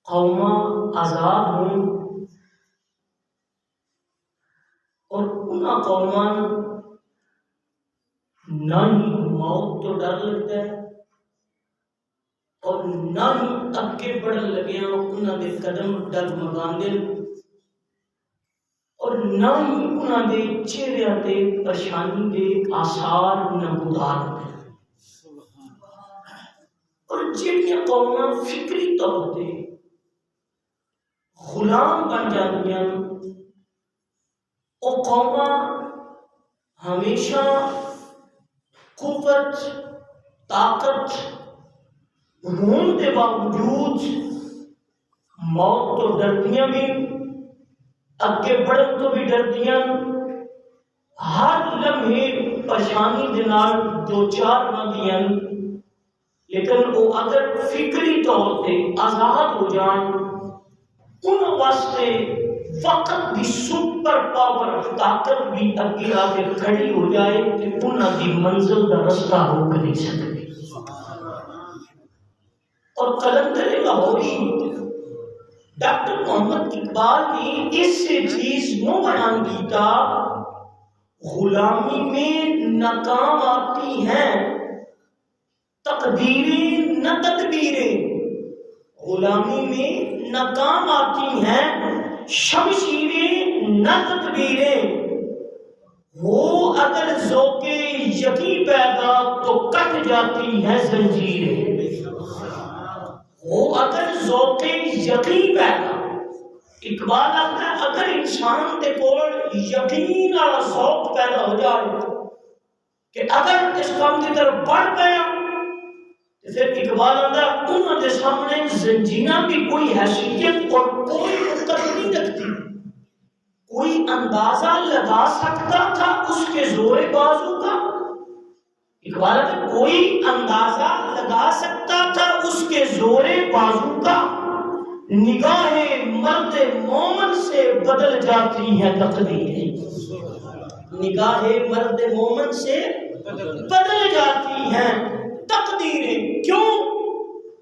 قوماں آزاد ہوں اور انہاں قوماں نہ ہی موت تو ڈر لگتا ہے اور نہ ہی اگے بڑھن لگے انہاں دے قدم ڈگمگاندے اور نہ ہی انہاں دے چہرے تے پریشانی دے آثار نمودار ہوتے اور جہاں قوماں فکری طور تے غلام بن جاندیاں وہ قوماں ہمیشہ قوت طاقت ہون کے باوجود موت تو ڈردیاں بھی اگے بڑھن تو بھی ڈردیاں ہر لمحے پریشانی دے نال دو چار ہوندیاں لیکن وہ اگر فکری طور پہ آزاد ہو جان ان واسطے وقت دی سپر پاور طاقت بھی اگے آ کے کھڑی ہو جائے کہ انہاں دی منزل دا رستہ روک نہیں سکتی اور قلندر لاہوری ڈاکٹر محمد اقبال نے اس سے چیز نو بیان کیتا غلامی میں ناکام آتی ہیں تقدیریں نہ تدبیریں غلامی میں ناکام آتی ہیں شمشیریں نہ تدبیریں وہ اگر ذوق یقین پیدا تو کٹ جاتی ہیں زنجیریں وہ اگر ذوق یقین پیدا اقبال آتا ہے اگر انسان کے کول یقین والا ذوق پیدا ہو جائے کہ اگر اس کام کی طرف بڑھ گیا تو پھر اقبال آتا ہے انہوں کے سامنے زنجیریں بھی کوئی حیثیت اور کوئی حرکت نہیں رکھتی کوئی اندازہ لگا سکتا تھا اس کے زور بازو کا اقبال آتا کوئی اندازہ لگا سکتا تھا اس کے زور بازو کا نگاہ مرد مومن سے بدل جاتی ہے تقدیریں نگاہ مرد مومن سے بدل جاتی ہیں تقدیریں کیوں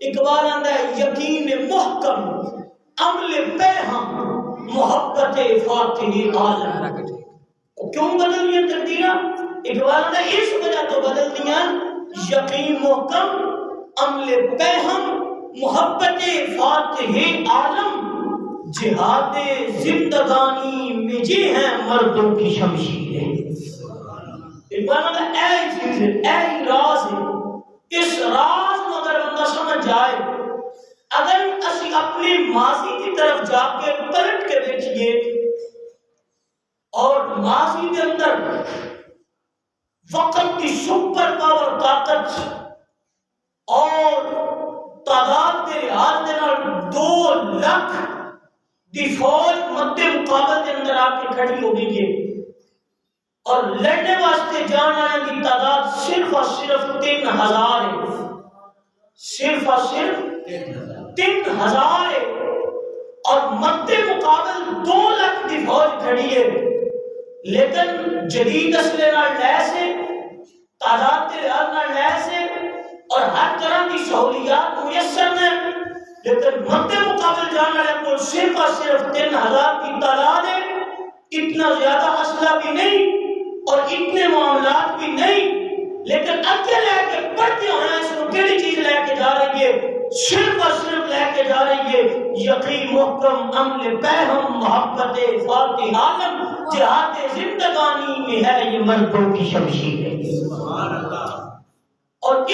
اقبال آتا ہے یقین محکم عمل پیہم محبت فاتح عالم کیوں بدل دیا تقدیریں اقبال آتا ہے اس وجہ تو بدل دیا یقین محکم عمل پیہم محبت فاتح عالم جہاد زندگانی میں یہ ہیں مردوں کی شمشیریں اقبال آتا ہے اے چیز ہے اے راز ہے اس راز کو اگر بندہ سمجھ جائے اگر اسی اپنے ماضی کی طرف جا کے پلٹ کے دیکھیے اور ماضی کے اندر وقت کی سپر پاور طاقت اور تعداد کے لحاظ سے 2 لاکھ دی فوج مد مقابل کے اندر آ کے کھڑی ہو گئی ہے اور لڑنے واسطے جان آنے کی تعداد صرف اور صرف 3000 ہے صرف اور صرف 3000 ہے اور مد مقابل 2 لاکھ دی فوج کھڑی ہے لیکن جدید اسلحے نال لیس ہے تعداد کے لحاظ نال لیس ہے اور ہر طرح کی سہولیات میسر ہیں لیکن مد مقابل جانے والے کو صرف اور صرف 3000 کی تعداد ہے اتنا زیادہ اسلحہ بھی نہیں اور اتنے معاملات بھی نہیں لیکن اگے لے کے بڑھتے ہونا اس کو کیڑی چیز لے کے جا رہی ہے صرف اور صرف لے کے جا رہی ہے یقین محکم عمل پیہم محبت فاتح عالم جہاد زندگانی میں ہے یہ مردوں کی شمشیریں سبحان اللہ اور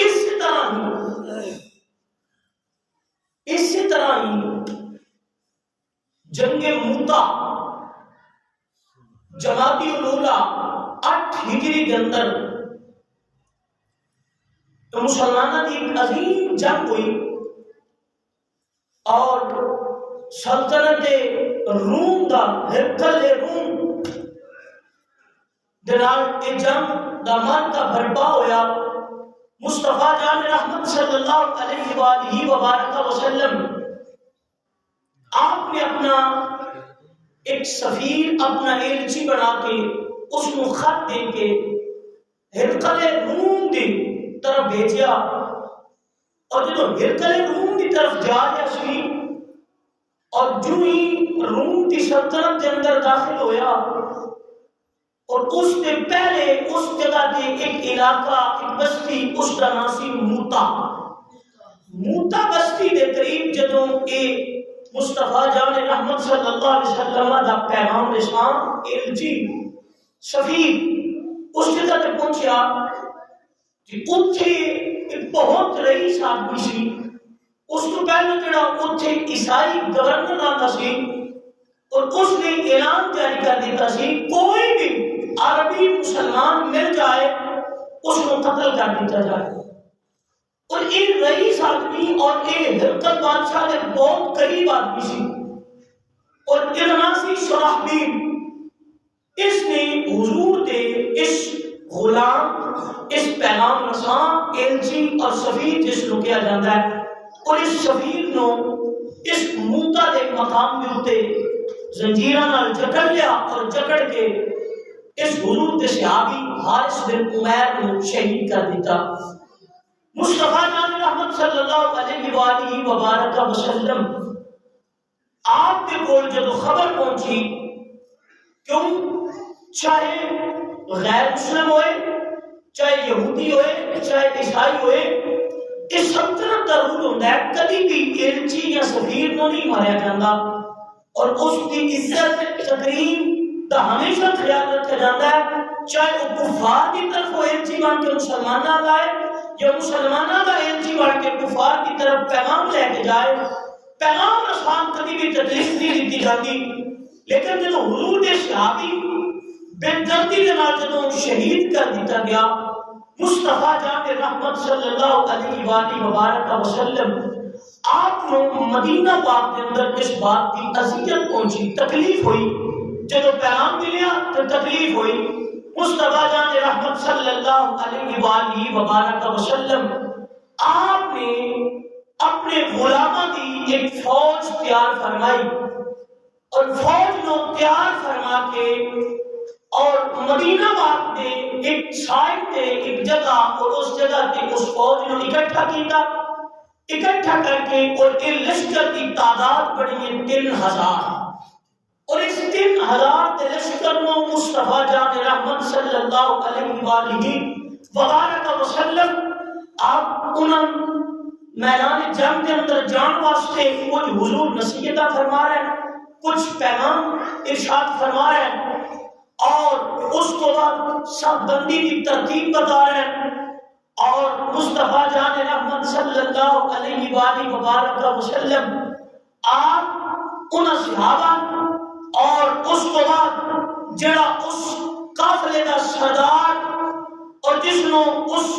اسی طرح ہی جنگ موتا جمادی الاولیٰ 8 ہجری کے اندر تو مسلمانوں کی ایک عظیم جنگ ہوئی اور سلطنت روم دا ہرکل روم دنال کے جنگ دا مارکا بھرپا ہویا مصطفیٰ جان رحمت صلی اللہ علیہ وآلہ وبارک وسلم آپ نے اپنا ایک سفیر اپنا ایلچی بنا کے اس کو خط دے کے ہرکل روم دی طرف بھیجیا اور جب ہرکل روم دی طرف جا رہا سی اور جو ہی روم کی سلطنت کے اندر داخل ہویا اور اس سے پہلے اس جگہ کے ایک علاقہ ایک بستی اس کا نام سی موتا بستی کے قریب جدوں ایک مصطفیٰ جان رحمت صلی اللہ علیہ وسلم دا پیغام رسان الجی سفیر اس جگہ تے پہنچیا کہ اتھے ایک بہت رئیس آدمی سی. اس کو پہلے جڑا اتھے عیسائی گورنر آتا سی اور اس نے اعلان جاری کر دیتا سی کوئی بھی عربی مسلمان مل جائے اس کو قتل کر دیتا جائے. اور یہ رئیس آدمی اور یہ ہرقل بادشاہ کے بہت قریب آدمی سی اور اتنا سی شرحبیل. اس نے حضور دے اس غلام اس پیغام رساں ایلچی اور سفیر جس کو کیا جاتا ہے اور اس سفیر نو اس موتا دے مقام کے اوتے زنجیراں نال جکڑ لیا اور جکڑ کے اس حضور دے صحابی حارث بن عمیر کو شہید کر دیتا. مصطفیٰ جان رحمت صلی اللہ علیہ وآلہ وبارک وسلم آپ کے کول جب خبر پہنچی کیوں چاہے غیر مسلم ہوئے چاہے یہودی ہوئے چاہے عیسائی ہوئے اس سلطنت کا رول ہوتا ہے کبھی بھی ایلچی یا سفیر کو نہیں ماریا جاتا اور اس کی عزت تقریم کا ہمیشہ خیال رکھا جاتا ہے چاہے وہ کفار کی طرف وہ ایلچی بن کے مسلمانہ لائے یا مسلمانہ کا ایلچی بن کے کفار کی طرف پیغام لے کے جائے. پیغام رسان کبھی بھی تکلیف نہیں دیتی جاتی. لیکن جب حضور کے صحابی بے دردی کے نال جدوں شہید کر دیتا گیا مصطفیٰ جان رحمت صلی اللہ علیہ وآلہ وبارک وسلم آپ کو مدینہ پاک کے اندر اس بات کی اذیت پہنچی تکلیف ہوئی. جب پیغام ملیا تو تکلیف ہوئی. مصطفیٰ جان رحمت صلی اللہ علیہ وآلہ وبارک وسلم آپ نے اپنے غلامہ کی ایک فوج تیار فرمائی اور فوج کو تیار فرما کے اور مدینہ پاک میں ایک سائٹ تے ایک جگہ اور اس جگہ تے اس فوج کو اکٹھا کیتا اکٹھا کر کے اور ایک لشکر کی تعداد بڑی ہے 3000 اور اس 3000 کے لشکر میں مصطفیٰ جان رحمت صلی اللہ علیہ وآلہ وبارک وسلم آپ انہوں میدان جنگ کے اندر جان واسطے کچھ حضور نصیحتہ فرما رہے ہیں کچھ پیغام ارشاد فرما رہے ہیں اور اس کو بعد سب بندی کی ترتیب بتا رہے ہیں اور مصطفیٰ جان رحمت صلی اللہ علیہ وآلہ وبارک وسلم آپ ان صحابہ اور اس کو بعد جڑا اس قافلے دا سردار اور جس نو اس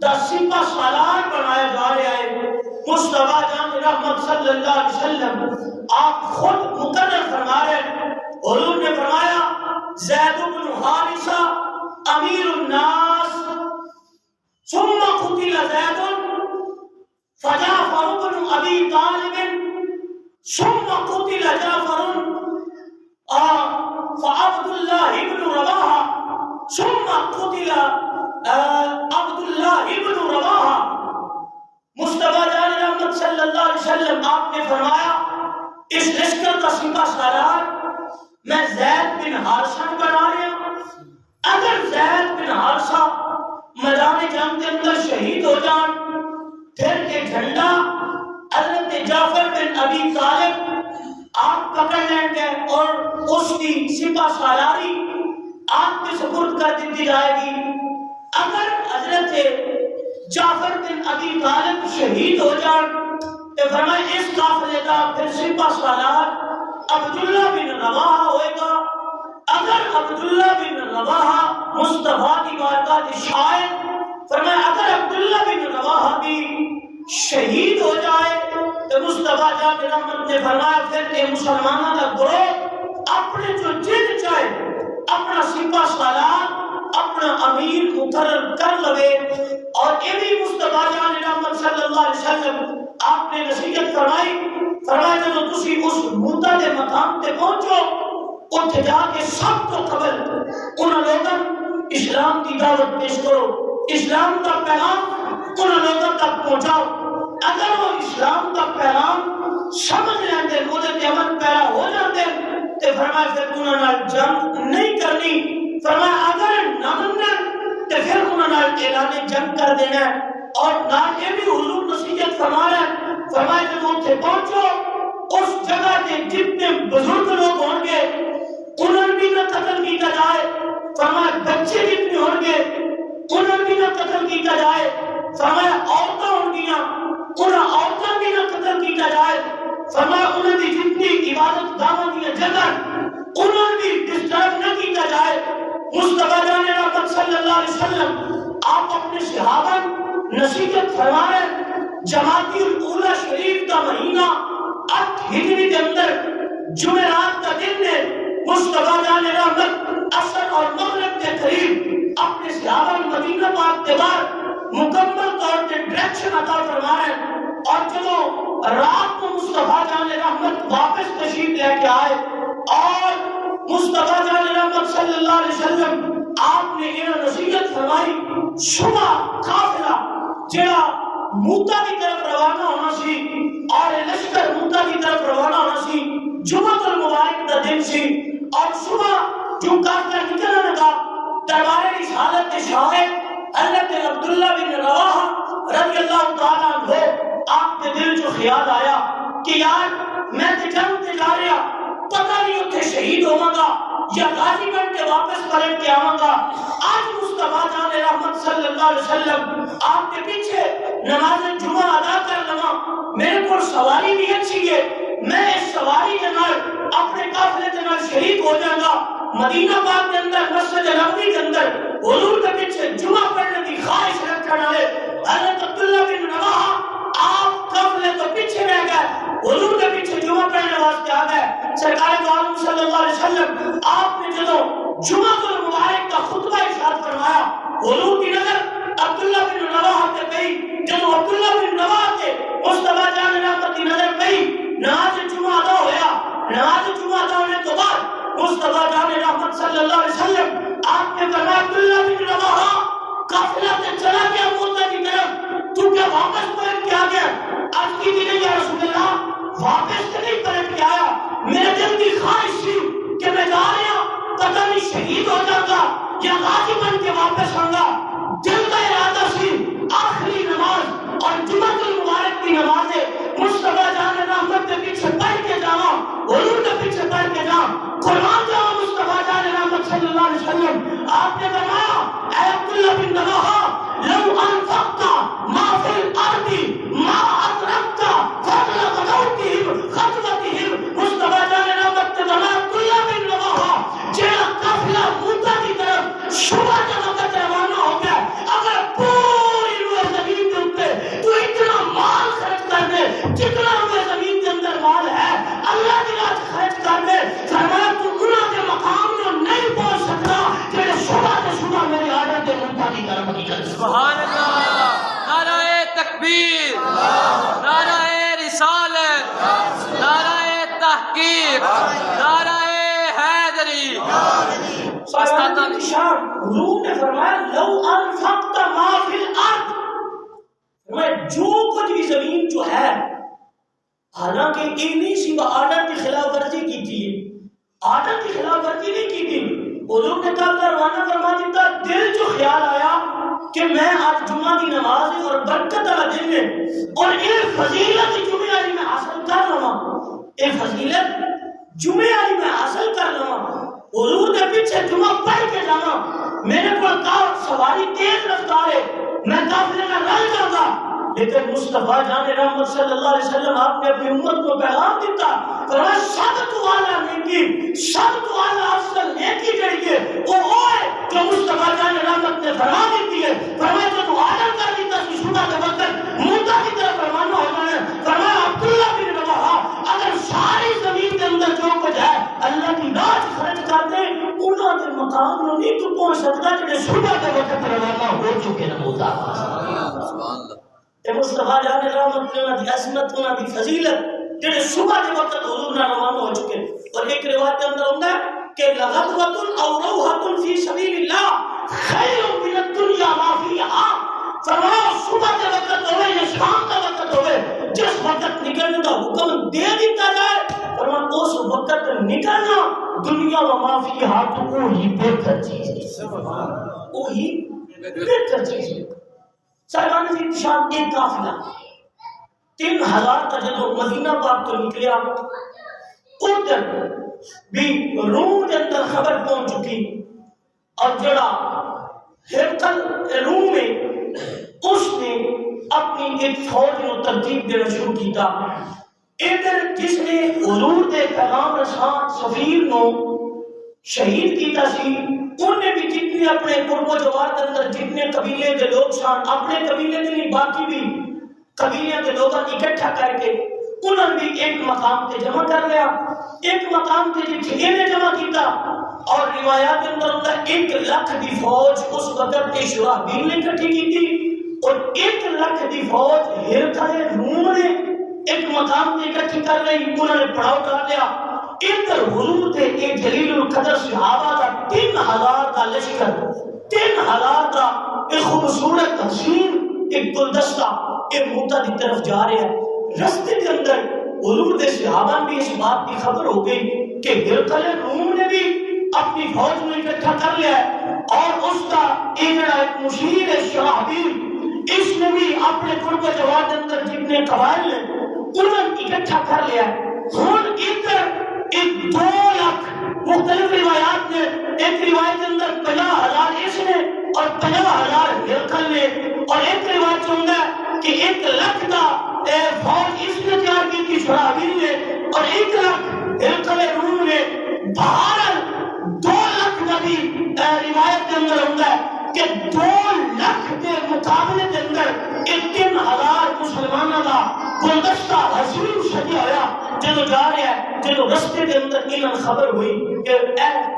دا سپہ سالار بنایا جا رہا ہے مصطفیٰ جان رحمت صلی اللہ علیہ وسلم آپ خود مقرر فرما رہے ہیں. حضور نے فرمایا زید بن حارثہ امیر الناس ثم قتل زید فجعفر بن ابی طالب ثم قتل جعفر فعبد الله بن رواحہ ثم قتل عبد الله بن رواحہ. مصطفیٰ جان رحمت صلی اللہ علیہ وسلم آپ نے فرمایا اس لشکر کا سپہ سالار میں زید بن حارثہ بنا رہا. اگر زید بن حارثہ میدان جنگ کے اندر شہید ہو جان پھر یہ جھنڈا حضرت جعفر بن ابی طالب آپ پکڑ لیں گے اور اس کی سپہ سالاری آپ کے سپرد کر دی جائے گی. اگر حضرت جعفر بن ابی طالب شہید ہو جان تو فرمائے اس قافلے کا پھر سپہ سالار عبداللہ بن رواحہ ہوئے گا. اگر عبداللہ بن رواحہ مصطفیٰ کی بارگاہ کے شاعر فرمائے اگر عبداللہ بن رواحہ بھی شہید ہو جائے تو مصطفیٰ جان رحمت نے فرمایا پھر یہ مسلمانوں کا گروہ اپنے جو جن چاہے اپنا سپہ سالار اپنا امیر مقرر کر لوے. اور یہ بھی مصطفیٰ جان رحمت صلی اللہ علیہ وسلم آپ نے نصیحت فرمایا جب تسی اس موتا کے مقام تے پہنچو اتنے جا کے سب تو قبل ان لوگوں اسلام کی دعوت پیش کرو اسلام کا پیغام ان لوگوں تک پہنچاؤ. اگر وہ اسلام کا پیغام سمجھ لیں گے وہ یمن پیدا ہو جاتے تے فرمایا پھر انہاں نال جنگ نہیں کرنی. فرمایا اگر نہ منن تے پھر انہاں نال اعلان جنگ کر دینا ہے. اور نال یہ بھی حضور نصیحت فرما رہے ہیں. فرمایا جب اوتھے پہنچو اس جگہ کے جتنے بزرگ لوگ ہوں گے انہوں بھی نہ قتل کیا جائے. فرمایا بچے جتنے ہوں گے انہوں بھی نہ قتل کیا جائے. فرمایا عورتیں ہوں گیاں انہوں عورتیں بھی نہ قتل کیا جائے. فرمایا انہوں کی جتنی عبادت گاہاں دی جگہ انہوں بھی ڈسٹرب نہ کیا جائے. مصطفیٰ جان رحمت صلی اللہ علیہ وسلم آپ اپنے صحابہ نصیحت فرما رہے ہیں. جمادی الاولیٰ شریف کا مہینہ 8 ہجری کے اندر جمعرات کا دن ہے. مصطفیٰ جان رحمت عصر اور مغرب کے قریب اپنے صحابہ مدینہ پاک کے بعد مکمل طور پہ ڈائریکشن عطا فرما رہے ہیں. اور جب رات کو مصطفیٰ جان رحمت واپس تشریف لے کے آئے اور مصطفیٰ جان رحمت صلی اللہ علیہ وسلم آپ نے انہیں نصیحت فرمائی. صبح قافلہ جڑا موتا کی طرف روانہ ہونا سی اور لشکر موتا کی طرف روانہ ہونا سی جمعۃ المبارک کا دن سی. اور صبح جو قافلہ نکلنے لگا دربار رسالت کے شاہد حضرت عبداللہ بن رواحہ رضی اللہ تعالیٰ عنہ آپ کے دل جو خیال آیا کہ یار میں تے جنگ تے جا رہا پتہ نہیں اتنے شہید ہوواں گا یا غازی بن کے واپس پلٹ کے آواں گا. آج مصطفیٰ جان رحمت صلی اللہ علیہ وسلم آپ کے پیچھے نماز جمعہ ادا کر لواں. میرے کو سواری بھی اچھی ہے میں اس سواری کے نال اپنے قافلے کے نال شریک ہو جاؤں گا. مدینہ پاک کے اندر مسجد نبوی کے اندر حضور کے پیچھے جمعہ پڑھنے کی خواہش رکھنے والے حضرت عبداللہ بن رواحہ آپ قافلے تو پیچھے رہ گئے حضور کے پیچھے جمعہ پڑھنے واسطے آ گئے. سرکار دو عالم صلی اللہ علیہ وسلم آپ نے جدو جمعہ المبارک کا خطبہ ارشاد فرمایا حضور کی نظر عبداللہ بن رواحہ پہ گئی. جدو عبداللہ بن رواحہ کے مصطفیٰ جان رحمت کی نظر گئی نماز جمعہ ادا ہوا. نماز جمعہ ادا ہونے کے بعد مصطفیٰ جان رحمت صلی اللہ علیہ وسلم آپ نے فرمایا عبداللہ بن رواحہ قافلہ سے چلا گیا موتا کی طرف تو کیا واپس پلٹ کے آ گیا؟ آج کی دن یا رسول اللہ واپس سے نہیں پلٹ کے آیا. میرے دل کی خواہش تھی کہ میں جا رہا پتہ نہیں شہید ہو جاؤں گا یا غازی بن کے واپس آؤں گا. دل کا ارادہ سی آخری نماز اور جمعہ المبارک کی نماز مصطفیٰ جان رحمت کے پیچھے پڑھ کے جاؤں حضور کے پیچھے پڑھ کے جاؤں قربان جاؤں مصطفیٰ جان رحمت صلی اللہ علیہ وسلم. آپ نے فرمایا اے عبداللہ بن رواحہ لو انفقت ما فی الارض ما ادرکت فضل غزوتہم خطوتہم. مصطفیٰ جان رحمت نے فرمایا عبداللہ بن رواحہ جیڑا قافلہ موتا کی طرف صبح کے وقت روانہ ہو گیا اگر پوری روئے زمین کے اوپر تو اتنا مال خرچ کر دے جتنا روئے زمین کے اندر مال ہے اللہ کی راہ خرچ کر دے. فرمایا تو انہاں کے مقام میں نہیں پہنچ سکتا جڑے صبح کے صبح میرے آرڈر کے موتا کی طرف نکل. سبحان اللہ. نعرہ تکبیر, نعرہ رسالت, نعرہ تحقیق, نعرہ حیدری. حضور نے فرمایا لو انفقت ما فی الارض میں جو کچھ بھی زمین جو ہے حالانکہ یہ نہیں سی وہ آرڈر کی خلاف ورزی کی تھی آرڈر کی خلاف ورزی نہیں کی تھی. حضور نے کہا روانہ فرما دیتا دل جو خیال آیا کہ میں آج جمعہ کی نماز ہے اور برکت والا دن ہے اور یہ فضیلت جمعہ والی میں حاصل کر لوں یہ فضیلت جمعہ والی میں حاصل کر لوں حضور کے پیچھے جمعہ پڑھ کے جانا. میرے کو کہا سواری تیز رفتار ہے میں قافلے میں رل جاؤں گا لیکن مصطفیٰ جان رحمت صلی اللہ علیہ وسلم آپ نے اپنی امت کو پیغام دیتا فرمایا سب تو اعلیٰ نیکی سب تو اعلیٰ افضل نیکی جڑی ہے وہ ہے جو مصطفیٰ جان رحمت نے فرما دیتی ہے. فرمایا جو تو آدم کر دیتا کہ صبح کے وقت موتا کی طرف روانہ ہو جانا. فرمایا عبداللہ بن رواحہ اگر ساری زمین کے اندر جو کچھ ہے اللہ کی راہ خرچ کر دے انہوں نے مقام میں نہیں تو پہنچ سکتا جنہیں صبح کے وقت روانہ ہو چکے نا موتا. مصطفیٰ جان رحمت نے دی عظمت انہاں دی فضیلت جڑے صبح کے وقت حضور نہ روانہ ہو چکے. اور ایک روایت کے اندر ہوندا ہے کہ لغدوۃ او روحۃ فی سبیل اللہ خیر من الدنیا ما فیہا. فرمایا صبح کے وقت ہوئے یا شام کا وقت ہوئے جس وقت نکلنے کا حکم دے دیتا جائے فرمایا وقت نکلنا دنیا و ما فیہا تو وہی بہتر چیز ہے، وہی بہتر چیز ہے۔ سرکار نے انتشار ایک قافلہ 3000 کا جدو مدینہ پاک تو نکلیا، ادھر بھی روم کے اندر خبر پہنچ چکی، اور جڑا ہرقل روم میں اس نے اپنی ایک فوج کو ترتیب دینا شروع کیتا۔ ادھر جس نے حضور دے پیغام رسان سفیر نو شہید کیتا سی، انہیں بھی جتنے اپنے قرب و جوار کے اندر جتنے قبیلے کے لوگ سن، اپنے قبیلے کے نہیں باقی بھی قبیلے کے لوگ اکٹھا کر کے انہوں نے بھی ایک مقام تے جمع کر لیا، ایک مقام تے جتنے نے جمع کیتا، اور روایات کے اندر 1 لاکھ دی فوج اس وقت کے شراحبیل نے اکٹھی کی تھی، اور 1 لاکھ دی فوج ہرقل روم نے ایک مقام تے اکٹھی کر رہی، انہوں نے پڑاؤ ڈال لیا۔ ادھر حضور دے ایک جلیل القدر صحابہ کا 3000 کا لشکر، 3000 کا ایک خوبصورت حسین ایک گلدستہ ایک موتا کی طرف جا رہا ہے۔ رستے کے اندر حضور دے صحابہ بھی اس بات کی خبر ہو گئی کہ ہرقل روم نے بھی اپنی فوج میں اکٹھا کر لیا ہے، اور اس کا ایک مشیر ہے شراحبیل، اس نے بھی اپنے قرب و جوار کے اندر جتنے قبائل ہیں انہوں نے اکٹھا کر لیا ہے۔ ہن ادھر ایک 2 لاکھ مختلف روایات نے، ایک روایت کے اندر 50,000 اس نے اور 50,000 ہرقل نے، اور ایک روایت چاہتا ہے کہ 1 لاکھ کا فوج اس نے تیار کی تھی شراحبیل نے، اور 1 لاکھ ہرقل روم نے۔ بہرحال 2 لاکھ کا بھی روایت کے اندر ہوتا ہے کہ 2 لاکھ کے مقابلے کے اندر 3000 مسلمانوں کا گلدستہ حسین سجا ہوا جدو جا رہا ہے، جدو رستے کے اندر انہوں خبر ہوئی کہ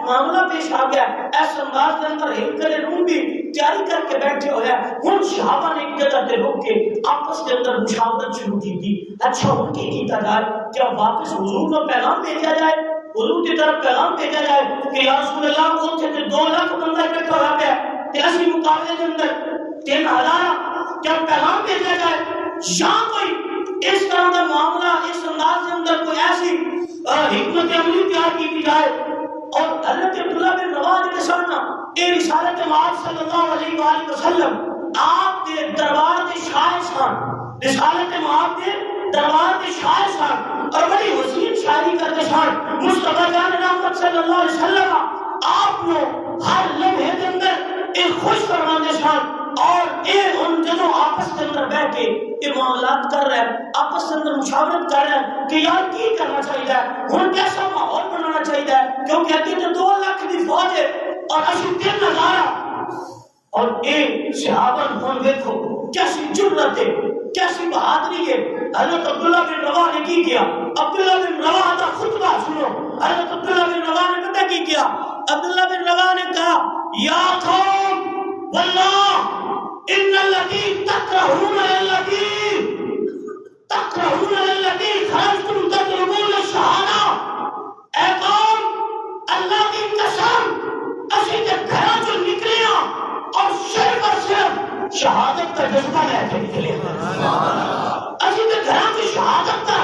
معاملہ پیش آ گیا، ایسے انداز کے اندر ہرقل روم بھی تیاری کر کے بیٹھے ہوئے ہیں۔ ہن صحابہ نے ایک جگہ پہ رک کے آپس کے اندر مشاورت شروع کی تھی، اچھا ہن کی کیتا جائے، کیا واپس حضور کو پیغام بھیجا جائے، حضور کی طرف پیغام بھیجا جائے کہ یا رسول اللہ اوتھے تے 2 لاکھ بندہ اکٹھا ہوا پیا تے اسی مقابلے کے اندر 3000، کیا پیغام بھیجا جائے، یا کوئی اس طرح کا معاملہ اس انداز کے اندر کوئی ایسی حکمت عملی تیار کی جائے۔ اور حضرت عبداللہ بن رواحہ کے سامنے اے رسالت مآب صلی اللہ علیہ وآلہ وسلم آپ کے دربار کے شاعر سن، رسالت مآب کے دربار کے شاعر سن، اور بڑی حسین شاعری کرتے سن۔ مصطفیٰ جان رحمت صلی اللہ علیہ وسلم آپ کو ہر لمحے کے اندر ایک خوش فرماتے سن، اور ان جدوں آپس کے اندر بیٹھ کے یہ معاملات کر رہے ہیں، آپس کے اندر مشاورت کر رہے ہیں کہ یار کی کرنا چاہیے، ہن کیسا ماحول بنانا چاہیے، کیونکہ ابھی تو 2 لاکھ کی فوج ہے اور اسی 3000، اور اے صحابہ ہن دیکھو کیسی جرأت ہے، کیسی بہادری ہے۔ حضرت عبداللہ بن رواحہ نے کی کیا، عبداللہ بن رواحہ کا خطبہ سنو، حضرت عبداللہ بن رواحہ نے پتہ کی کیا، عبداللہ بن رواحہ نے کہا یا قوم واللہ ان الذی تکرہون الذی خرجتم تطلبون الشہادہ، اے قوم اللہ کی قسم اسی کے گھروں جو نکلے اور صرف شہادت کا جذبہ لے کے نکلے، اسی کے گھروں کی شہادت کا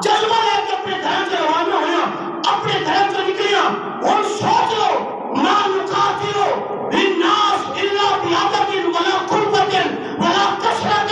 جذبہ لے کے اپنے گھروں سے روانہ ہویا، اپنے گھروں سے نکلے۔ اور سوچ لو ما نقاتلو للناس الا بعدد ولا قربت ولا کثرت،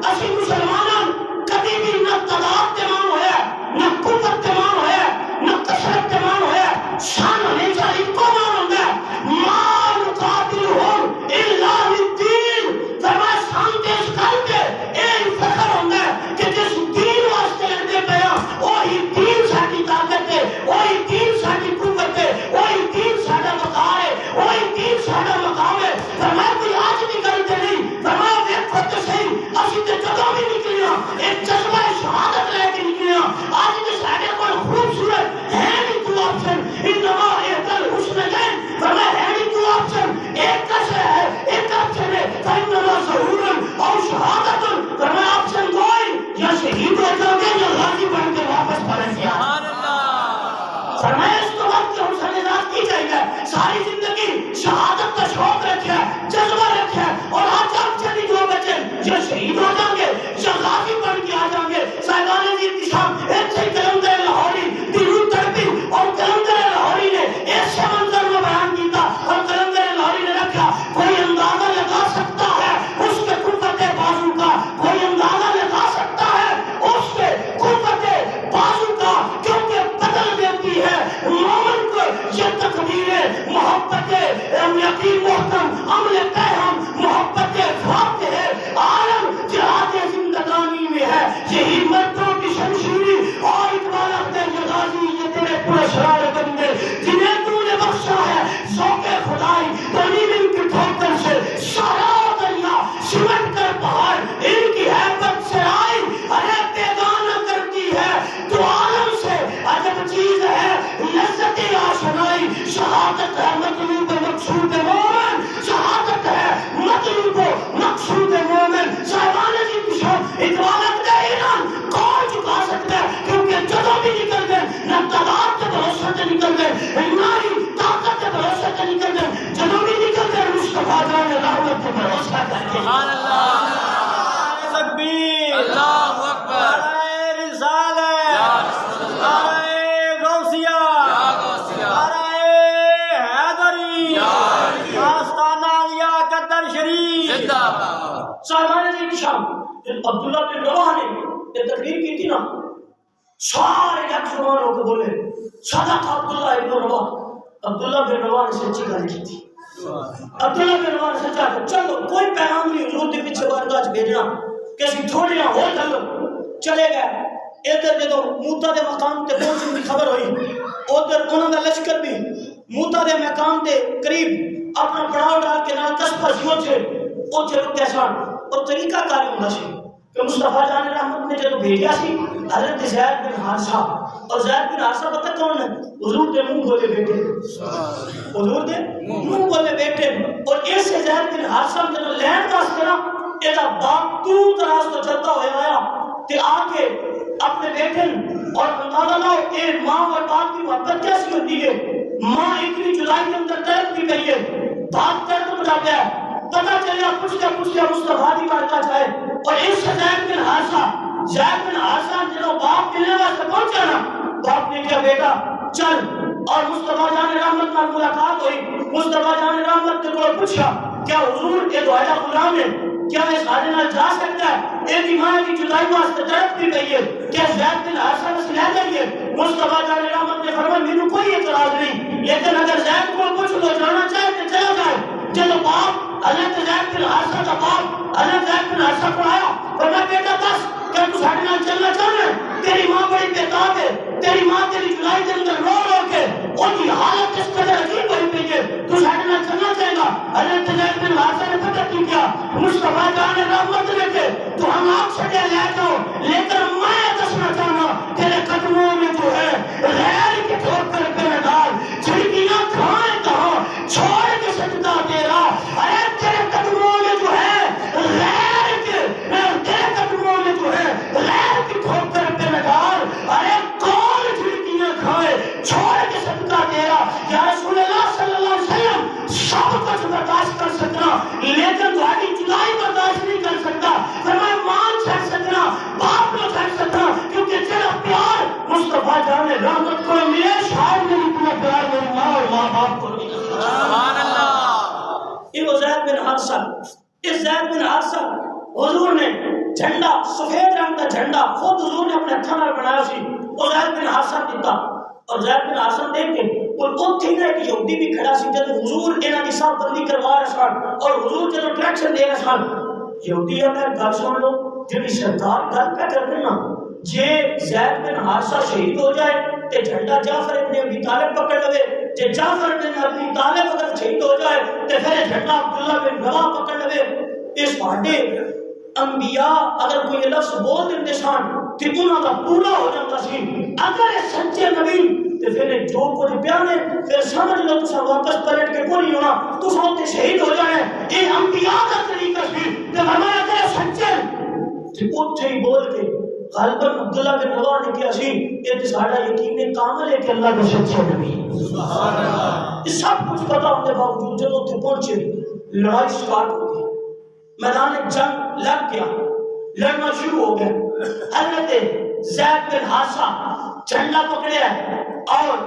اسی مسلمان کبھی بھی نہ تعداد تمام ہویا، نہ قوت تمام ہویا، نہ کثرت تمام ہویا، شان ہمیشہ ایک کو مان ہوتا ہے، ما نقاتلہم الا للدین، فرمایا شان پیش کر کے ایک فخر ہوتا ہے کہ جس دین واسطے لڑتے پہ وہی دین ساری طاقت ہے، وہی دین ساری قوت ہے، وہی دین سارا وقار ہے، وہی دین سارا مقام ہے۔ فرمایا کوئی آج بھی کرتے نہیں، فرمایا دیکھو تو صحیح اسی تے جدوں بھی نکلیاں ایک جذبہ شہادت لے کے نکلیاں، آج بھی سارے کو خوبصورت ہے نہیں تو آپشن، انما اہدل حسنین، فرمایا ہے نہیں تو آپشن، ایک کسے ہے ایک آپشن ہے، فإنما ظہورن اور شہادت، فرمایا آپشن کوئی یا شہید ہو جاؤ گے یا غازی بن کے واپس پلٹ جاؤ۔ فرمایا اس تو وقت ہم سنجات کی چاہیے، ساری زندگی شہادت کا شوق رکھے، جذبہ رکھے، اور آج آپ چلی جو بچے یا شہید ہو جائیں گے یا غازی بن کے آ جائیں گے۔ صاحبان عزیز کی شام ایک سے کلم دے یہ تقریر کی تھی نا، سارے یک زبان ہو کے بولے صدق عبداللہ ابن روا، عبداللہ بن روا نے سچی گل کی تھی، عبداللہ بن روا نے سچا کہ چلو کوئی پیغام نہیں حضور کے پیچھے بارگاہ بھیجنا، کسی تھوڑی نہ ہو چلو چلے گئے۔ ادھر جدو موتا دے مقام تے پہنچنے کی خبر ہوئی، ادھر انہوں کا لشکر بھی موتا دے مقام دے قریب اپنا پڑاؤ ڈال کے نال 10 پھسیوں اوچھے رکے سن، اور طریقہ کاری ہوتا سی کہ مصطفیٰ جان رحمت نے جدو بھیجا سی حضرت زید بن حارثہ، اور زید بن حارثہ پتہ کون ہے؟ حضور دے منہ بولے بیٹے، حضور دے منہ بولے بیٹے، اور اس زید بن حارثہ جدو لین واسطے نا ایدہ باپ دور دراز تو چلتا ہویا آیا تے آ کے اپنے بیٹے اور اندازہ لاؤ کہ ماں اور باپ کی محبت کیسی ہوتی ہے، ماں اتنی جدائی کے اندر تڑپتی گئی ہے، باپ تڑپ جا گیا، پتہ چلیا پوچھتے مصطفیٰ دی بارگاہ جائے، اور اس زید بن حارثہ جنہوں باپ ملنے واسطے پہنچا نا، باپ نے کہا بیٹا چل، اور مصطفیٰ جان رحمت نال ملاقات ہوئی، مصطفیٰ جان رحمت نے کو پوچھا کیا حضور کے دوائدہ غلام ہے، کیا یہ سارے نال جا سکتا ہے، ایک ایمان کی جدائی واسطے تڑپ بھی گئی ہے، کیا زید بن حارثہ سے لے جائیے؟ مصطفیٰ جان رحمت نے فرمایا میرے کوئی اعتراض نہیں، لیکن اگر زید کو کچھ لو جانا چاہے تو چلا جائے۔ جب باپ حضرت زید بن حارثہ کا باپ حضرت زید بن حارثہ کو آیا، فرمایا بیٹا دس کیا تو سارے نال چلنا چاہنا ہے؟ تیری ماں بڑی بےتاب ہے، تیری ماں تیری جدائی کے اندر رو رو کے ان کی حالت اس قدر عجیب ہوئی پئی ہے، تو سارے نال چلنا چاہے گا؟ حضرت زید بن حارثہ نے پتہ کی کیا؟ مصطفیٰ جان رحمت نے کہ تو ہم آپ سے لے جاؤ، لیکن میں دسنا چاہنا تیرے قدموں میں جو ہے غیر کے ٹھوکر پہ نہ ڈال، چھڑکیاں کھائیں کہاں چھوڑ کے سجدہ تیرا، ارے تیرے قدموں میں جو ہے غیر کے، تیرے قدموں میں جو ہے غیر کی ٹھوکر پہ نہ ڈال، ارے کون چھڑکیاں کھائے چھوڑ کے سجدہ تیرا۔ یا رسول اللہ صلی اللہ علیہ وسلم سب کچھ برداشت کر سکنا لیکن تمہاری جدائی برداشت نہیں کر سکتا، فرمایا ماں چھڑ سکنا باپ نہ چھڑ سکنا، کیونکہ تیرا پیار مصطفیٰ جان رحمت کو ملے، شاید میری اتنا پیار میری ماں اور ماں باپ کو نہیں۔ سبحان اللہ۔ یہ زید بن حارثہ، اس زید بن حارثہ حضور نے جھنڈا سفید رنگ کا جھنڈا خود حضور نے اپنے ہاتھوں نال بنایا سی، وہ زید بن حارثہ دیتا، اور زید بن حارثہ دیکھ کے اور اوتھے نہ ایک یہودی بھی کھڑا سی جب حضور انہاں دی صاف بندی کروا رہے سن اور حضور جب ڈائریکشن دے رہے سن، یہودی اگر گل سن لو جڑی سرکار گل پہ کر دینا، جے زید بن حارثہ شہید ہو جائے تے جھنڈا جعفر ابن ابی طالب پکڑ لے، جے جعفر بن ابی طالب اگر شہید ہو جائے تے پھر جھنڈا عبداللہ بن روا پکڑ لے۔ اس واڈے انبیاء اگر کوئی لفظ بول دیندے سن تے انہاں دا پورا ہو جاتا سی، اگر سچے نبی تے پھر جو کچھ بیان ہے پھر سمجھ لو تساں واپس پلٹ کے کوئی نہیں ہونا، تساں تے شہید ہو جانا ہے۔ یہ انبیاء کا طریقہ سی، تے فرمایا اگر سچے تے اوتھے ہی بول کے غالباً عبداللہ بن روا نے کیا سی یہ سارا یقین کامل ہے کہ اللہ کا سچا نبی سبحان اللہ۔ یہ سب کچھ پتا ہونے کے باوجود جب اتنے پہنچے لڑائی سٹارٹ ہو گئی، میدان جنگ لگ گیا، لڑنا شروع ہو گیا۔ حضرت زید بن حارثہ جھنڈا پکڑے ہے اور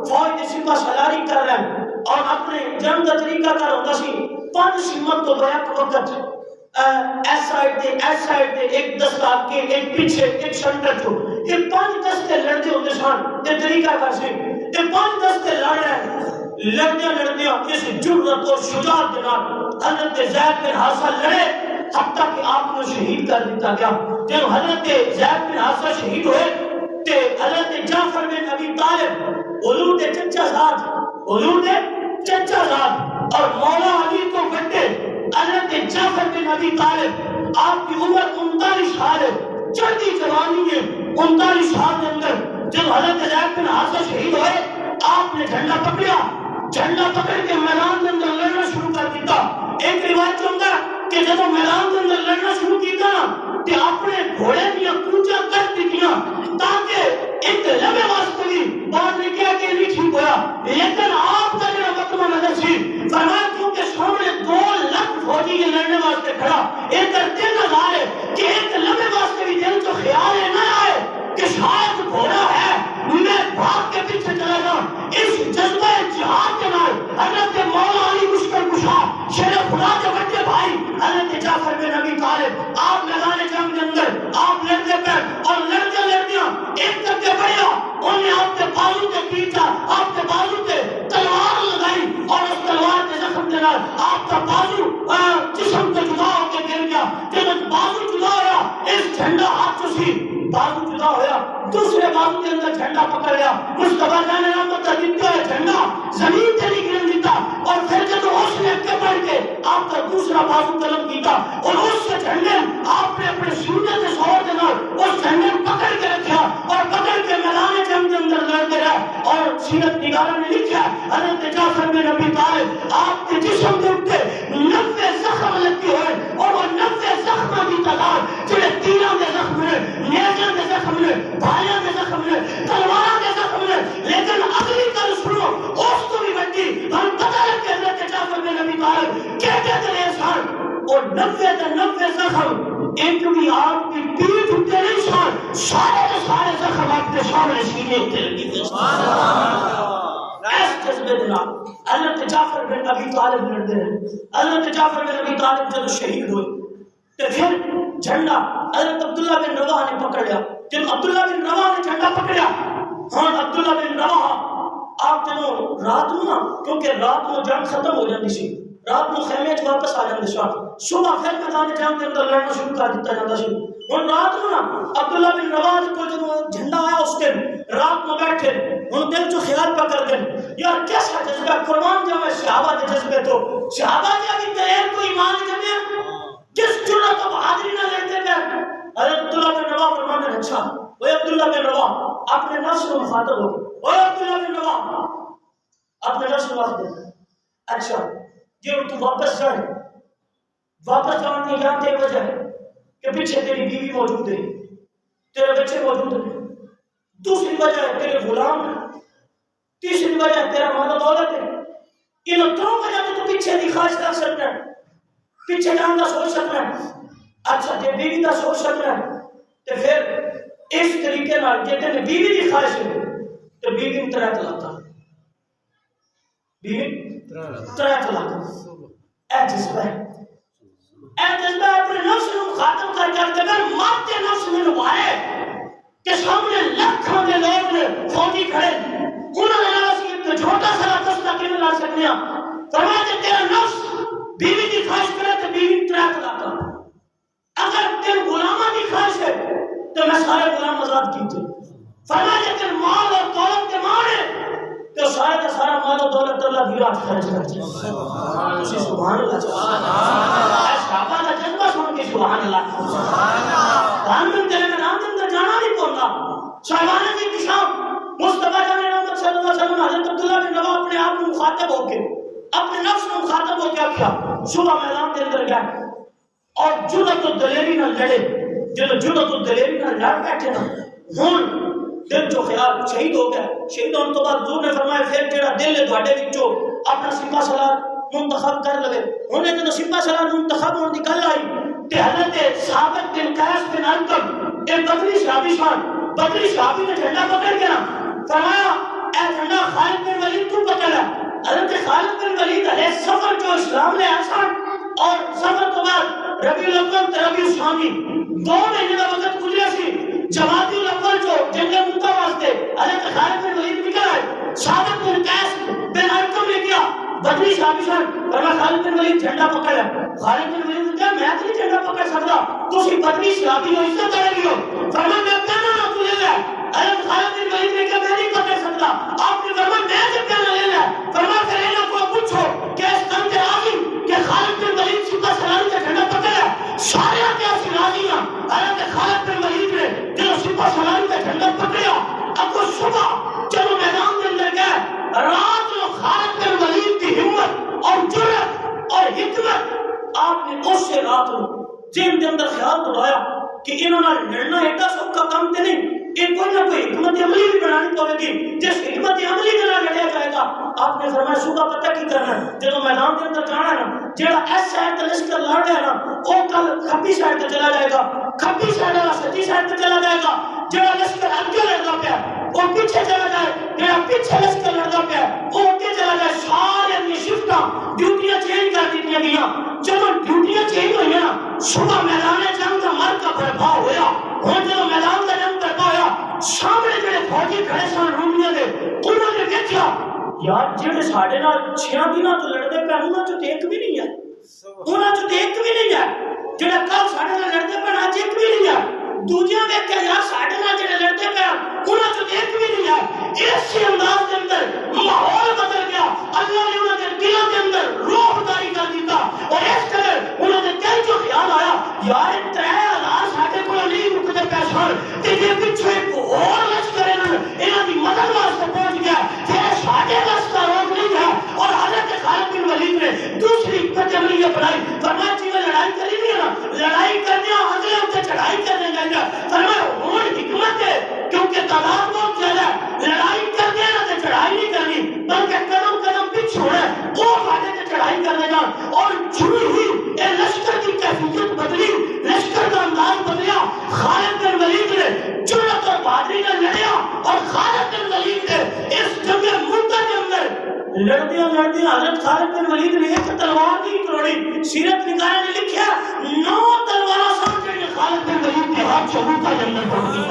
فوج کی سپاہ سالاری کر رہے ہیں اور اپنے جنگ کا طریقہ کار ہوتا سی 5 سمت تو بیک وقت ایس سائڈ دے ایک دستہ کے ایک پیچھے ایک سنٹر چھو، یہ 5 دستے لڑتے ہوتے سان، یہ طریقہ کار سی، یہ 5 دستے لڑ رہے ہیں، لڑدیاں اس جرأت اور شجاعت کے نال حضرت زید بن حارثہ لڑے حتیٰ کہ آپ کو شہید کر دیتا گیا۔ جب حضرت زید بن حارثہ شہید ہوئے تے حضرت جعفر بن ابی طالب حضور دے چچا زاد اور مولا علی کو بڑے حضرت جعفر بن ابی طالب آپ کی عمر 39 سال ہے، چڑھتی جوانی ہے، 39 سال کے اندر جب حضرت زید بن حارثہ شہید ہوئے آپ نے جھنڈا پکڑا، جھنڈا پکڑ کے میدان کے اندر لڑنا شروع کر دیتا۔ ایک روایت ہوتا کہ جب میدان کے اندر لڑنا شروع کیتا کہ اپنے گھوڑے دیا کونچا کر دیتیاں تاکہ ایک لمحے واسطے بھی بعد میں کیا کہ نہیں ٹھیک ہوا، لیکن آپ کا جو مقام نظر سی فرمایا کیونکہ سامنے 2 لاکھ فوجی کے لڑنے واسطے کھڑا، ایک کرتے نظر ہے کہ ایک لمحے واسطے بھی دل تو خیال ہے نہ آئے کہ شاید گھوڑا ہے میں بھاگ کے پیچھے چلا جاؤں۔ اس جذبہ جہاد کے نال حضرت مولا علی مشکل کشا شیر خدا کے بڑے بھائی حضرت جعفر بن ابی طالب آپ میدان جنگ کے اندر آپ لڑتے پہ اور بازو جدا ہویا، دوسرے بازو کے اندر جھنڈا پکڑ لیا، مصطفیٰ جان رحمت کا دتا ہے جھنڈا زمین تے نہیں گرن دیتا، اور پھر جب اس نے کے پڑھ کے آپ کا دوسرا بازو قلم کیتا اور اس سے جھنڈے آپ نے اپنے سینے سے سوار دینا اس جھنڈے پکڑ کے رکھا اور پکڑ کے میدان جنگ کے اندر لڑتے رہے، اور سیرت نگارہ نے لکھا حضرت جعفر بن ابی طالب آپ کے جسم کے اوپر 90 زخم لگے ہوئے، اور وہ 90 زخم کی تعداد جڑے تیراں دے زخم نے، نیزاں دے زخم نے، بھائیاں دے زخم نے، تلواراں دے زخم نے، لیکن اگلی گل سنو اس تو بھی بڑی ہم پتہ لگ کے حضرت جعفر بن ابی طالب کہتے تھے سن اور 90 زخم ایک بھی آپ کی پیٹھ اٹھتے نہیں سن، سارے کے سارے زخم آپ کے سامنے سینے اٹھتے لگی تھے۔ اس جذبے دنا حضرت جعفر بن ابی طالب لڑتے ہیں، حضرت جعفر بن ابی طالب جب شہید ہوئے تو پھر جھنڈا حضرت عبداللہ بن رواحہ نے پکڑ لیا، جب عبداللہ بن رواحہ نے جھنڈا پکڑیا، ہاں عبداللہ بن رواحہ آپ جنہوں رات میں کیونکہ رات میں جنگ ختم ہو جاتی سی، رات میں خیمے چ واپس آ جاندے سن، صبح پھر میدان جنگ کے اندر لڑنا شروع کر دیتا جاتا سی۔ ہن رات میں نا عبداللہ بن رواحہ کو جب جھنڈا آیا اس دن رات میں بیٹھے ہن دل چ خیال پہ کر دیں یار کیسا جذبہ قربان جاوے صحابہ کے جذبے تو صحابہ کے ابھی تیر کوئی ایمان جمے کس جرأت و بہادری نہ لیتے گئے۔ حضرت عبداللہ بن رواحہ فرماتے ہیں اچھا وہ عبداللہ بن رواحہ اپنے نفس کو مخاطب ہو گئے، وہ عبداللہ بن رواحہ اپنے نفس کو وقت دے اچھا یہ تو واپس جائے، واپس جانے کی یہاں تیری وجہ ہے کہ پیچھے تیری بیوی موجود ہے، تیرے بچے موجود ہیں، دوسری وجہ ہے تیرے غلام ہیں، تیسری وجہ ہے تیرا مال و دولت ہے، ان دونوں وجہ تو پیچھے کی خواہش کر سکتا ہے، پیچھے جان کا سوچ سکتا ہے۔ اچھا جی بیوی کا سوچ سکتا ہے تو پھر اس طریقے نال کہ تیرے بیوی کی خواہش ہے تو بیوی میں 3 طلاق تھا، بیوی 3 طلاق اے جذبہ ہے، اے جذبہ اپنے نفس کو ختم کر کے اگر مارتے نفس میں نبھائے کہ سامنے لاکھوں کے لوگ نے فوجی کھڑے انہوں نے نفس کی چھوٹا سا دستہ کیوں لا سکتے ہیں، فرمایا کہ تیرا نفس بیوی کی خواہش کرے تو بیوی 3 طلاق، اگر تیرے غلامہ کی خواہش ہے تو میں سارے غلام آزاد کیتے، فرمایا کہ تیرے مال اور دولت کے مانے تو سارے کا سارا مال و دولت اللہ کی راہ خرچ کر دیا۔ اسی سبحان اللہ صحابہ کا جذبہ سن کے سبحان اللہ قانون تیرے میں نام اندر جانا نہیں پڑتا۔ صحابہ کی کشاف مصطفیٰ جان رحمت صلی اللہ علیہ وسلم حضرت عبداللہ بن رواحہ اپنے آپ کو مخاطب ہو کے اپنے نفس کو مخاطب ہو کیا کیا صبح میدان کے اندر گئے اور جرأت و دلیری نہ لڑے، جب جرأت و دلیری نہ لڑ بیٹھے نا ہن دل جو خیال شہید ہو گیا، شہید ہونے تو بعد حضور نے فرمایا پھر جڑا دل ہے تواڈے وچوں اپنا سپاہ سالار منتخب کر لے، انہیں جدوں سپاہ سالار منتخب ہونے کی گل آئی تے حضرت ثابت بن قیس بن ارقم ایک بدری صحابی سن، بدری صحابی نے جھنڈا پکڑ کے نا فرمایا اے جھنڈا خالد بن ولید تو پکڑ ہے۔ حضرت خالد بن ولید علیہ سفر جو اسلام نے آسان اور سفر تو بعد ربیع الاول تے ربیع الثانی 2 مہینے کا وقت گزریا سی، جمادی الاول جو جنگ موتا واسطے حضرت خالد بن ولید نکل آئے، ثابت بن قیس بن ارقم نے کیا بدری صحابی سن فرمایا خالد بن ولید جھنڈا پکڑ ہے، خالد بن ولید نے کہا میں تو نہیں جھنڈا پکڑ سکتا، تسی بدری صحابی ہو عزت کرے گی ہو، فرمایا میں کہنا نہ تو لے لے، حضرت خالد بن ولید نے کہا میں نہیں پکڑ سکتا، آپ نے فرمایا میں جب کہنا لے لے، فرمایا پھر انہوں کو پوچھو کہ اس دم کے راضی کہ خالد بن ولید سپاہ سالاری کا جھنڈا پکڑ ہے، سارے کے اسی راضی ہیں۔ حضرت خالد بن ولید نے جب سپاہ سالاری کا جھنڈا پکڑیا اب وہ صبح جب میدان کے اندر گئے رات کو خالد بن ولید کی ہمت اور جرأت اور حکمت آپ نے اس سے رات کو جن کے اندر خیال اٹھایا کہ انہوں نے لڑنا ایڈا سب کا کام تے نہیں، ایک کوئی نہ کوئی حکمت عملی بھی بنانی پڑے گی، جس حکمت عملی کے نہ لڑیا جائے گا۔ آپ نے فرمایا صبح پتہ کی کرنا ہے جب میدان کے اندر جانا ہے نا جیڑا ایس سائڈ تے لشکر لڑ رہا ہے نا وہ کل کھبی سائڈ تے چلا جائے گا، کھبی سائڈ والا سجی سائڈ تے چلا جائے گا، جیڑا لشکر اگے لڑتا پیا وہ پیچھے چلا جائے، جیڑا پیچھے لشکر لڑتا پیا وہ اگے چلا جائے، سارے اپنی شفٹاں ڈیوٹیاں چینج کر دی گئیاں، جب ڈیوٹیاں چینج ہوئی نا صبح میدان جنگ کا مر کا برپا ہویا، ہوں جب میدان کا جنگ برپا ہویا سامنے جڑے فوجی کھڑے سن رومیاں دے انہوں نے دیکھا یار جڑے ساڈے نال 6 دنوں تو لڑتے پے انہاں چوں ایک بھی نہیں ہے، انہاں چوں ایک بھی نہیں ہے، جڑا کل ساڈے نال لڑتے پے اج ایک بھی نہیں ہے، دوجیاں ویکھیا یار ساڈے نال جڑے لڑدے پے انہاں چوں ایک بھی نہیں ہے. اسی انداز دے اندر ماحول بدل گیا. اللہ نے انہاں دے دلوں دے اندر روح داری کر دیتا اور اس قدر انہاں دے دل چوں خیال آیا یار 3000 ساڈے کول نہیں رکدے پے سن تے جے پیچھے ایک اور لشکر انہاں دی مدد واسطے پہنچ گیا پھر ساڈے واسطے روک نہیں ہے. اور حضرت خالد بن ولید نے دوسری حکمت عملی اپنائی. فرمایا جی میں لڑائی کری نہیں ہے نا لڑائی کرنے اگلے اتنے چڑھائی کرنے جائیں. فرمایا ہوں حکمت ہے کیونکہ تعداد بہت زیادہ ہے. لڑائی کرنے نہ تے چڑھائی نہیں کرنی بلکہ قدم قدم پیچھے ہونا ہے وہ آگے تے چڑھائی کرنے جان. اور چھوڑی ہوئی اے لشکر کی کیفیت بدلی لشکر کا انداز بدلیا. خالد بن ولید نے جرأت اور بہادری نے لڑیا اور خالد بن ولید نے اس جنگ مدہ کے اندر لڑدیاں حضرت خالد بن ولید نے ایک تلوار نہیں توڑی. سیرت نگارہ نے لکھا 9 تلوار سامنے خالد بن ولید کے ہاتھ سے روتا جنت پڑتی.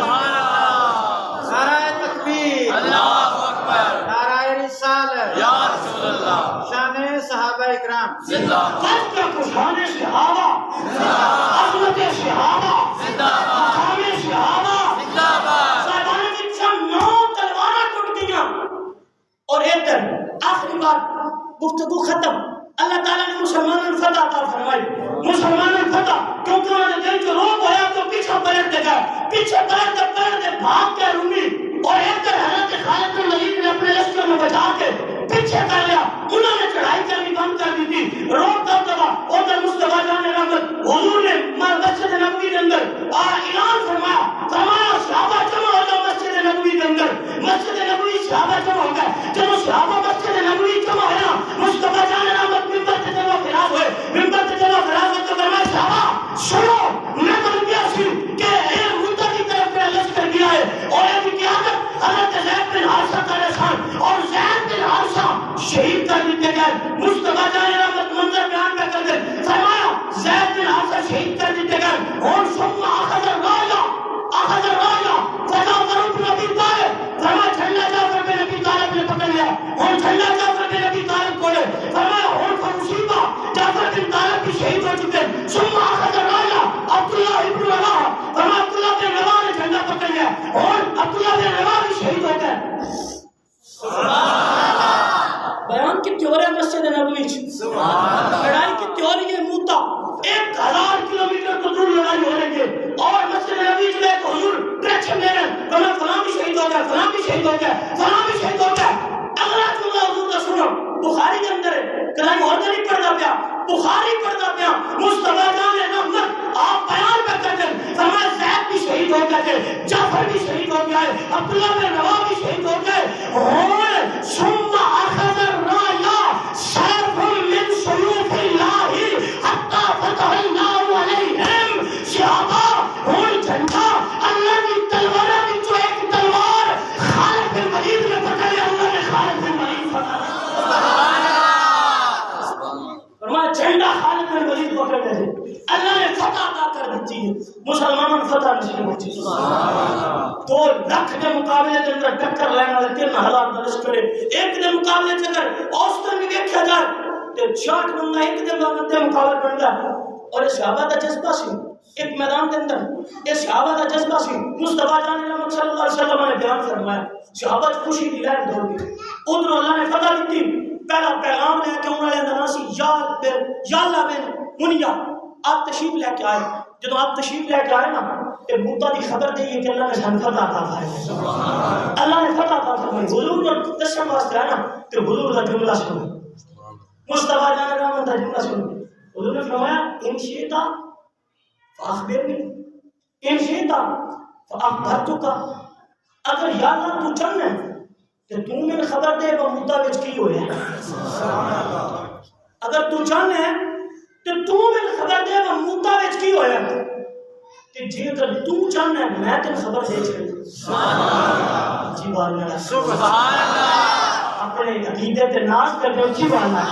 نعرہ تکبیر اللہ اکبر نعرہ رسالت یا رسول اللہ شان صحابہ اکرام زندہ کس کا کشان صحابہ عظمت صحابہ زندہ باد مقام صحابہ زندہ باد. صاحبان کی 9 تلوار ٹوٹ گئیں. اور ادھر آخری بات گفتگو ختم. اللہ تعالیٰ نے مسلمانوں نے فتح عطا فرمائی. مسلمانوں نے فتح کیونکہ انہوں نے دل جو روب ہویا تو پیچھے پلٹ گئے پیچھے پلٹ بھاگ کے رومی. اور ادھر حضرت خالد بن ولید نے اپنے لشکر میں بچا کے پیچھے کر لیا. انہوں نے چڑھائی کرنی بند کر دی تھی. روک دبدبا ادھر مصطفیٰ جان رحمت حضور نے مسجد نبوی کے اندر اعلان فرمایا صحابہ جمع ہو جاؤ مسجد نبوی کے اندر. مسجد نبوی صحابہ جمع ہو گئے. جب صحابہ مسجد نبوی جمع ہونا مصطفیٰ جان رحمت ممبر سے جمع فراز ہوئے. ممبر سے جمع فراز ہوئے تو فرمایا صحابہ سنو میں تو کیا سی کہ ایک مدہ کی طرف میرا لشکر گیا ہے اور ایک قیادت حضرت زید بن حارثہ کا رسان اور زید بن حارثہ شہید کر دیتے گئے. مصطفیٰ جان رحمت منظر بیان میں کر دے فرمایا زید بن حارثہ شہید کر دیتے گئے. اور ثم اخذ الرایا فضا ضرب نبی طالب فرمایا جھنڈا جعفر بن نبی طالب نے پکڑ لیا. اور جھنڈا جعفر بن نبی طالب کو لے فرمایا اور فمصیبہ جعفر بن طالب بھی شہید ہو چکے. ثم اخذ الرایا عبداللہ ابن رواحہ فرمایا عبداللہ بن رواحہ نے جھنڈا پکڑ لیا اور عبداللہ بن رواحہ بھی شہید ہو گئے. بیان کی تیوری ہے مسجد نبوی لڑائی کی تیوری ہے موتا 1000 کلومیٹر تو دور لڑائی ہو رہی ہے اور مسجد نبوی میں ایک حضور ڈائریکشن دے رہے ہیں فرمایا فلاں بھی شہید ہو گیا فلاں بھی شہید ہو گیا فلاں بھی شہید ہو گیا. اگلا جملہ حضور کا سنو بخاری کے اندر ہے کہیں اور نہیں پڑھتا پیا بخاری پڑھتا پیا. مصطفیٰ جان رحمت آپ بیان میں کر دیں فرمایا زید بھی شہید ہو گئے تھے جعفر بھی شہید ہو گیا ہے عبداللہ بن رواحہ بھی شہید ہو گئے. اور ثم اخذ الرایا سیف من سیوف اللہ حتی فتح اللہ علیہم. صحابہ اور جھنڈا اللہ کی تلواروں کی جو ایک تلوار خالد بن ولید نے پکڑ لیا اللہ نے خالد بن ولید فرمایا جھنڈا خالد بن ولید پکڑ لیا اللہ نے فتح عطا کر دی ہے. مسلمانوں نے فتح نصیب ہوئی 2 لاکھ کے مقابلے کے اندر ٹکر لینے والے 3000 کا لشکر ایک کے مقابلے سے اگر اوسطن بھی دیکھا جائے تو 60 بندہ ایک دن کا مقابلہ بنتا ہے. اور اس صحابہ کا جذبہ سی ایک میدان کے اندر اس صحابہ کا جذبہ سی. مصطفیٰ جان رحمت صلی اللہ علیہ وسلم نے بیان فرمایا صحابہ خوشی کی لہر دوڑ گئی. ادھر اللہ نے فتح دی. پہلا پیغام لے کے انہوں نے ناسی یا اللہ بن منیا آپ تشریف لے کے آئے. جب آپ تشریف لے کے آئے نا کہ موتا دی خبر دی کہ اللہ نے سن فتح عطا فرمائی. اللہ نے فتح عطا فرمائی. حضور نے دسن واسطے آیا نا کہ حضور کا جملہ سنو مصطفیٰ جان رحمت کا جملہ سنو. حضور نے فرمایا ان شئتا فاخبرنی ان شئتا فاخبرتک. اگر یا اللہ تو چاہنا ہے کہ تو میں خبر دے وہ موتا وچ کی ہویا اگر تو چاہنا ہے کہ تو میں خبر دے وہ موتا وچ کی ہویا کہ جے اگر تو چاہنا ہے میں تین خبر دے چھڑی. جی بات نہ سبحان اللہ اپنے عقیدے تے ناز کر کے اچھی بات نہ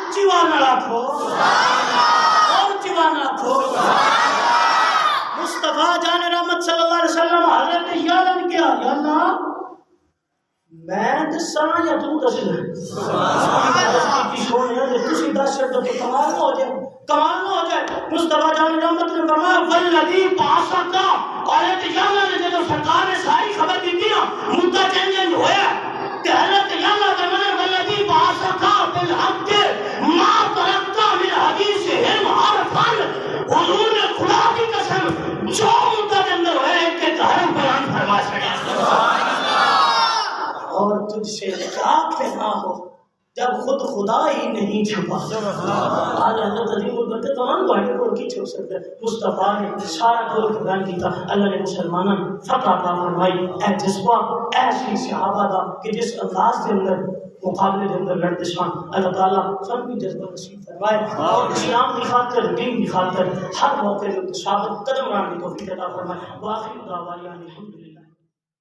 اچھی بات نہ رکھو اور اچھی بات نہ رکھو. مصطفیٰ جان رحمت صلی اللہ علیہ وسلم حضرت یا اللہ نے کیا یا اللہ میں دساں یا تو دسنا کی سونے نے تسی دس چھڈو تو کمال نہ ہو جائے مصطفیٰ جان رحمت نے فرمایا والذی بعثک حضرت یحییٰ نے جب سرکار نے ساری خبر دی تھی نا مدہ چینج ہویا کہ حضرت یحییٰ فرمایا والذی بعثک بالحق ما ترکت من حدیثہم حرفا حضور نے خدا کی قسم جو مدہ کے اندر ہویا ہے کہ حرف بیان فرما چھڑیا سبحان اللہ اور تجھ سے کیا کہنا ہو جب خود خدا ہی نہیں چھپا آج حضرت عظیم البرکت تمام بھائی کو کی چھپ سکتے مصطفیٰ نے سارا دور بیان کیتا اللہ نے مسلمانوں فتح عطا فرمائی اے جذبہ ایسی صحابہ دا کہ جس انداز کے اندر مقابلے کے اندر لڑتے شان اللہ تعالیٰ سب کی جذبہ نصیب فرمائے اور اسلام کی خاطر دین کی خاطر ہر موقع میں ثابت قدم رہنے کی توفیق عطا فرمائے واخر دعوانا الحمدللہ